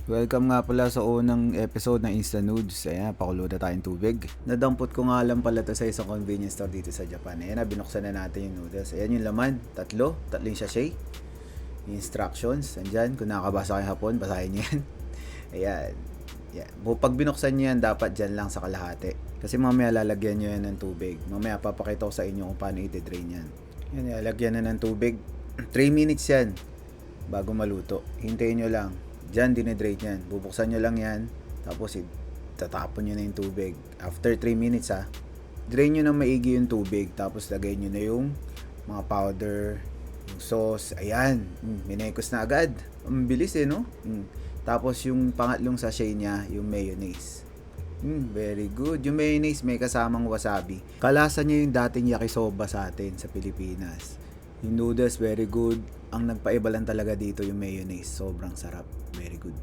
Welcome nga pala sa unang episode ng Instant Noodles. Ayan, pakulo na tayong tubig. Nadampot ko nga lang pala to sa isang convenience store dito sa Japan. Ayan, binuksan na natin yung noodles. Ayan yung laman, tatlong sachet. Yung instructions, andyan. Kung nakakabasa kayo hapon, basahin nyo yan. Ayan. Yeah. Pag binuksan nyo yan, dapat dyan lang sa kalahati. Kasi mamaya lalagyan nyo yan ng tubig. Mamaya papakita ko sa inyo kung paano i-drain yan. Yan, lalagyan na ng tubig. 3 minutes yan bago maluto. Hintayin nyo lang. Diyan, dinedrain yan. Bubuksan nyo lang yan. Tapos, tatapon nyo na yung tubig. After 3 minutes, drain nyo na maigi yung tubig. Tapos, lagay nyo na yung mga powder, yung sauce. Ayan. Minekos na agad. Ang bilis no? Tapos, yung pangatlong sachet niya, yung mayonnaise. Very good. Yung mayonnaise may kasamang wasabi. Kalasa niya yung dating yakisoba sa atin sa Pilipinas. Yung noodles, very good. Ang nagpaiba lang talaga dito yung mayonnaise. Sobrang sarap. Very good.